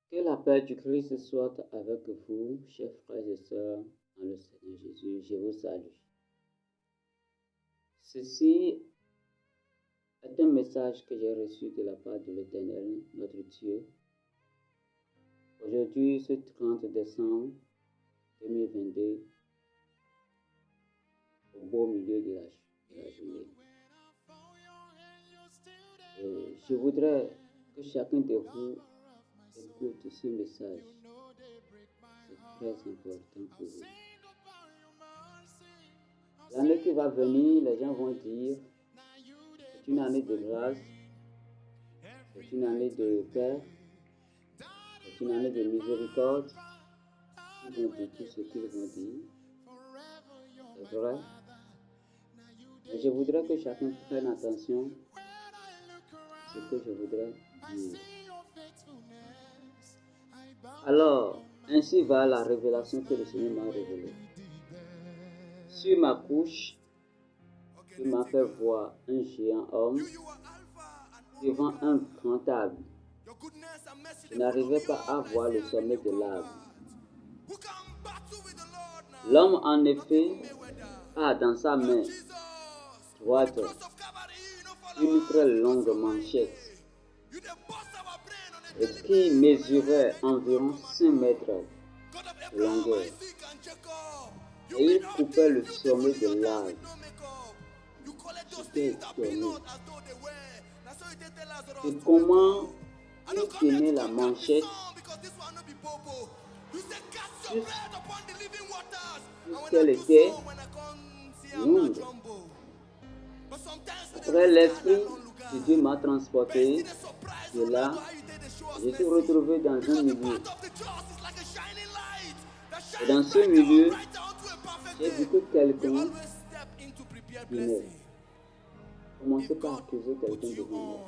Que la paix du Christ soit avec vous, chers frères et sœurs, dans le Seigneur Jésus. Je vous salue. Ceci est un message que j'ai reçu de la part de l'Éternel, notre Dieu. Aujourd'hui, ce 30 décembre 2022, au beau milieu de la journée. Et je voudrais que chacun de vous écoute ce message. C'est très important pour vous. L'année qui va venir, les gens vont dire, c'est une année de grâce, c'est une année de paix, c'est une année de miséricorde. Ils vont dire tout ce qu'ils vont dire. C'est vrai. Mais je voudrais que chacun prenne attention à ce que je voudrais dire. Alors, ainsi va la révélation que le Seigneur m'a révélée. Sur ma couche, il m'a fait voir un géant homme devant un grand arbre. Je n'arrivais pas à voir le sommet de l'arbre. L'homme, en effet, a dans sa main droite une très longue manchette qui mesurait environ 5 mètres de longueur. Et il coupait le sommet de l'arbre. J'étais étonné. Et comment il tenait la manchette puisqu'elle était longue. Après, l'Esprit de Dieu m'a transporté de là. Je suis retrouvé dans un milieu. Et dans ce milieu, j'ai vu que quelqu'un venait. Commencer par accuser quelqu'un de moi.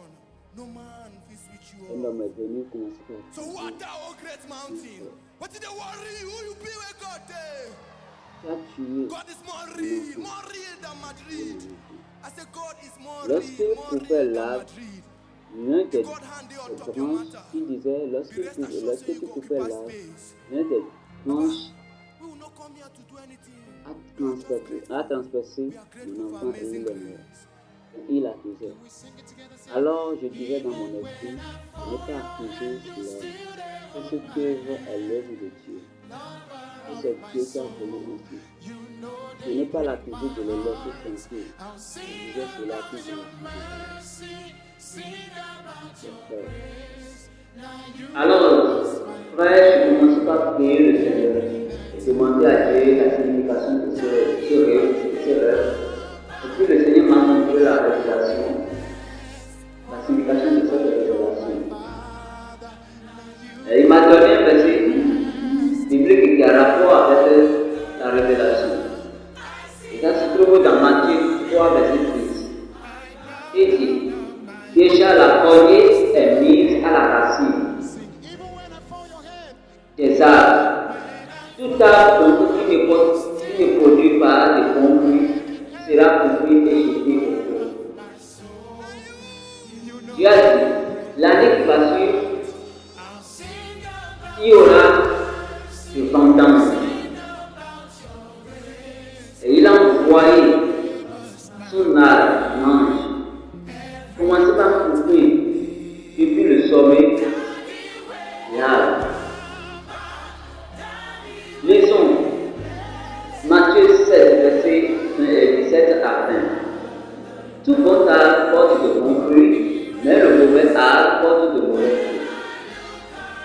Un homme est venu commencer par accuser. Tu as tué. Lorsqu'il coupait l'arbre, l'un des branches, il disait, lorsque tu coupais l'arbre, l'un des branches a transpercé mon enfant et il est mort. Il accusait. Alors je disais dans mon esprit, je n'ai pas accusé l'homme. Que cette œuvre est l'œuvre de Dieu. Et c'est Dieu qui a voulu ainsi. Je n'ai pas l'accusé de le laisser tranquille. Je disais cela puis je Alors, frère, je commence par prier le Seigneur et demander à Dieu la signification de ce rêve. Et puis le Seigneur m'a montré la révélation, la signification de cette révélation. Et il m'a donné un verset biblique qui a rapport avec la révélation. Et ça se trouve dans Matthieu 3, verset 10. Il dit, déjà la cognée est mise à la racine des arbres. Tout arbre qui ne produit pas de bons fruits sera coupé et jeté au feu. Dieu a dit, l'année qui va suivre, il y aura de vendanges. Et il a envoyé son arbre, l'ange, commencer par couper depuis le sommet l'arbre. Lisons Matthieu 7, verset 17 à 20. Tout bon arbre porte de bons fruits, mais le mauvais arbre porte de mauvais fruits.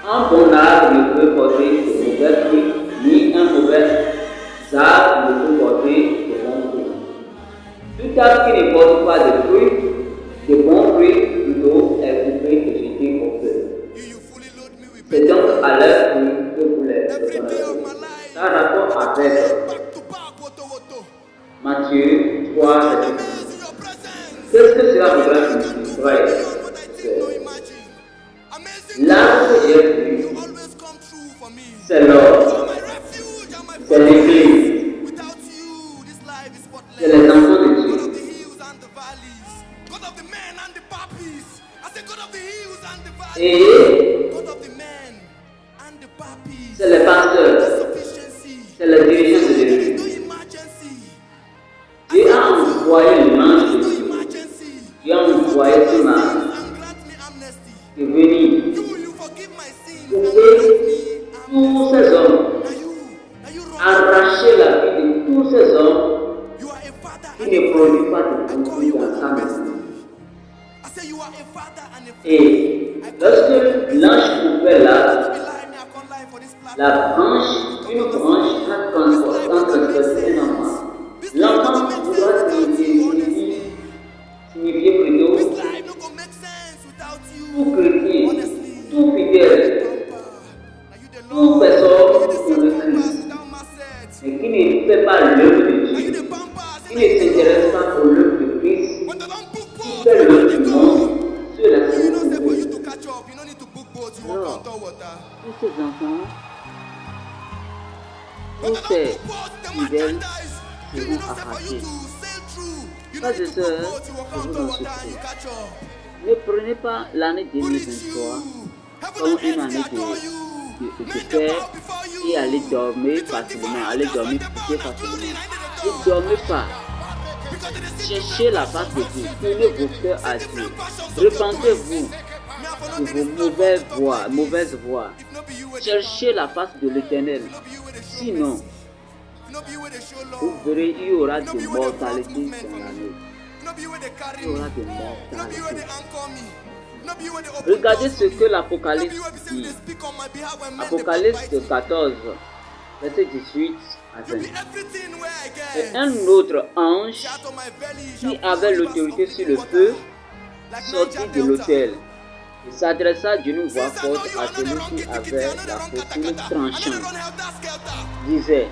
Un bon arbre ne peut porter de mauvais fruits, ni un mauvais arbre ne peut porter de bons fruits. Tout arbre qui ne porte pas de fruits, de bons fruits, plutôt est coupé et jeté au feu. C'est donc à leur fruit que vous les reconnaîtrez. Ça a rapport avec Matthieu 3, verset 10. Qu'est-ce que cela voudrait signifier, frère? L'arbre que j'ai vu, c'est l'or, c'est l'église, c'est les enfants de Dieu. Et de venir trouver tous ces hommes, arracher la vie de tous ces hommes qui ne produisent pas de fruits dans sa maison. Et lorsque l'ange coupait la branche, une branche a transpercé un enfant. L'enfant doit signifier plutôt tout chrétien, tout fidèle, toute personne pour le Christ, mais qui ne fait pas l'œuvre de Dieu, qui ne s'intéresse pas pour l'œuvre de Christ, qui fait l'œuvre du monde, ceux-là sont mauvais. Alors, tous ces enfants, tous ces fidèles seront arrachés. Frères et sœurs, je vous en supplie, ne prenez pas l'année 2023 comme une année de faire et aller dormir facilement, aller dormir coucher facilement. Ne dormez pas. Cherchez la face de Dieu, tournez vos cœurs à Dieu. Repentez-vous de vos mauvaises voies. Cherchez la face de l'Éternel. Sinon, vous verrez, il y aura de mortalité dans l'année. Il y aura de mortalité. Regardez ce que l'Apocalypse dit. Apocalypse 14, verset 18 à 20. Et un autre ange qui avait l'autorité sur le feu sortit de l'autel et s'adressa d'une voix forte à celui qui avait la faucille tranchante. Disait: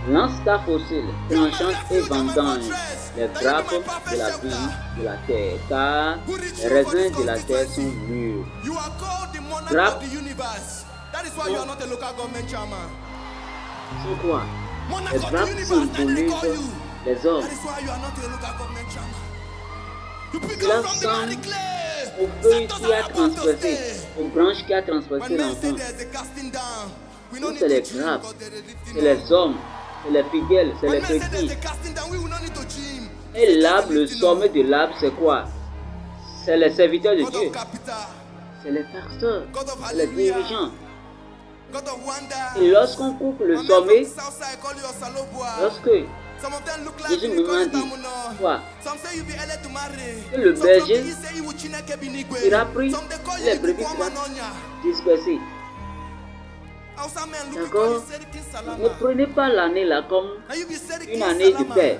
lance ta faucille tranchante et vendange les grappes de la vigne de la terre, car les raisins de la terre sont mûrs. Grappes sont quoi? Les grappes symbolisent les hommes. Cela semble aux feuilles qui a transpercé, aux branches qui a transpercé l'enfant. Donc c'est les grappes, c'est les hommes, c'est les fidèles, c'est les chrétiens. Et l'arbre, le sommet de l'arbre, c'est quoi? C'est les serviteurs de Dieu. C'est les pasteurs, c'est les dirigeants. Et lorsqu'on coupe le sommet, lorsque Jésus me dit quoi? Que le berger sera pris, les brebis seront dispersées. D'accord? Ne prenez pas l'année là comme une année de paix.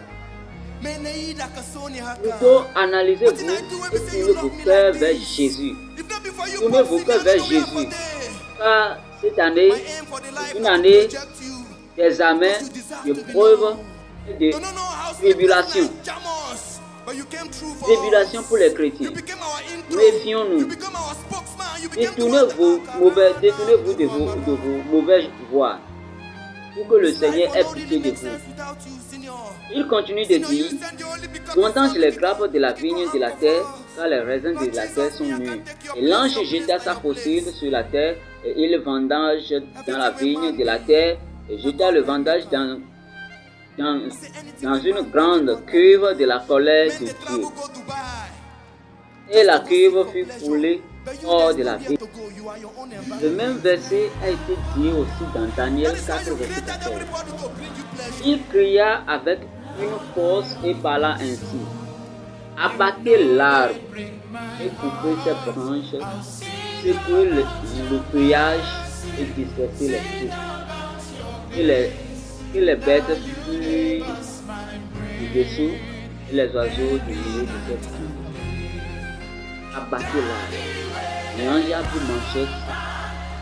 Plutôt analysez-vous et tournez vos cœurs vers Jésus. Tournez vos cœurs vers Jésus. Car cette année, une année d'examen, de preuves et de tribulation. Tribulation pour les chrétiens. Méfions-nous. Détournez-vous de vos mauvaises voies pour que le Seigneur ait pitié de vous. Il continue de dire: vendange les grappes de la vigne de la terre, car les raisins de la terre sont mûrs. Et l'ange jeta sa faucille sur la terre, et il vendange dans la vigne de la terre, et jeta le vendage dans une grande cuve de la colère de Dieu. Et la cuve fut coulée hors de la vigne. Le même verset a été dit aussi dans Daniel 4, verset 14. Il cria avec une force et parla ainsi: abattez l'arbre et coupez ses branches, secouez le feuillage et dispersez les fruits. Que les bêtes fuient du dessous et les oiseaux du milieu de cette fruit. Abattez l'arbre. L'ange a pris manchette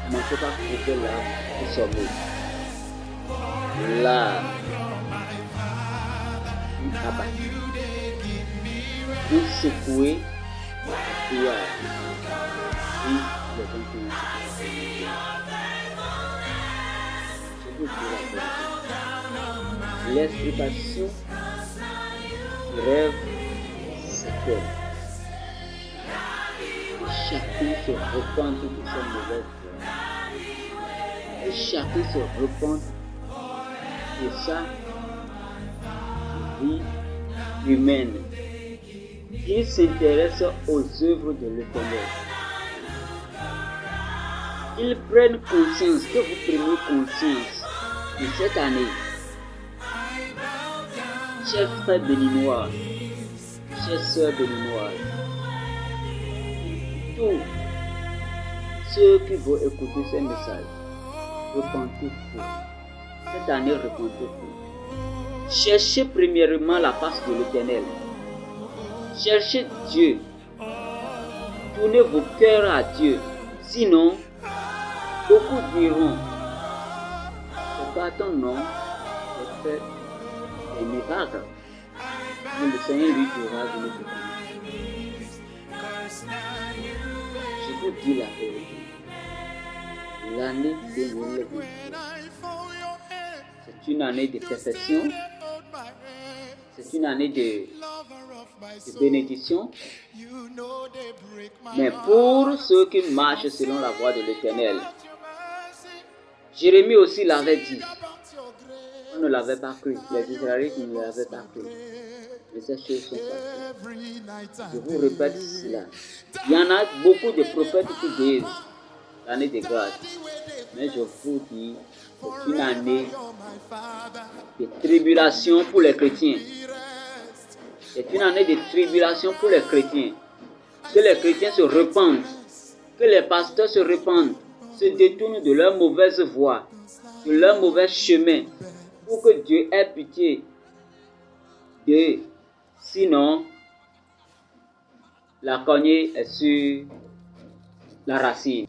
à couper l'arbre et sauver. L'arbre abattu. Vous secouez le feuillage et les enfants. Je vous dis la vérité. L'explication du rêve, c'est que chacun se repente de sa mauvaise voie. Et chacun se repente de sa vie humaine. Il s'intéresse aux œuvres de l'Éternel. Ils prennent conscience, que vous preniez conscience de cette année. Chers frères béninois, chères sœurs béninoises, tous ceux qui vont écouter ces messages, repentez-vous. Cette année, repentez-vous. Cherchez premièrement la face de l'Éternel. Cherchez Dieu. Tournez vos cœurs à Dieu. Sinon, beaucoup diront, c'est pas ton nom, c'est fait des miracles. Mais le Seigneur lui dira de nous connaître. Je vous dis la vérité. L'année 2023, c'est une année de perfection. C'est une année de bénédiction. Mais pour ceux qui marchent selon la voie de l'Éternel, Jérémie aussi l'avait dit. On ne l'avait pas cru. Les Israélites ne l'avaient pas cru. Mais ces choses sont passées. Je vous répète cela. Il y en a beaucoup de prophètes qui disent l'année de grâce. Mais je vous dis, c'est une année de tribulation pour les chrétiens. C'est une année de tribulation pour les chrétiens. Que les chrétiens se repentent. Que les pasteurs se repentent. Se détournent de leur mauvaise voie. De leur mauvais chemin. Pour que Dieu ait pitié d'eux. Sinon, la cognée est sur la racine.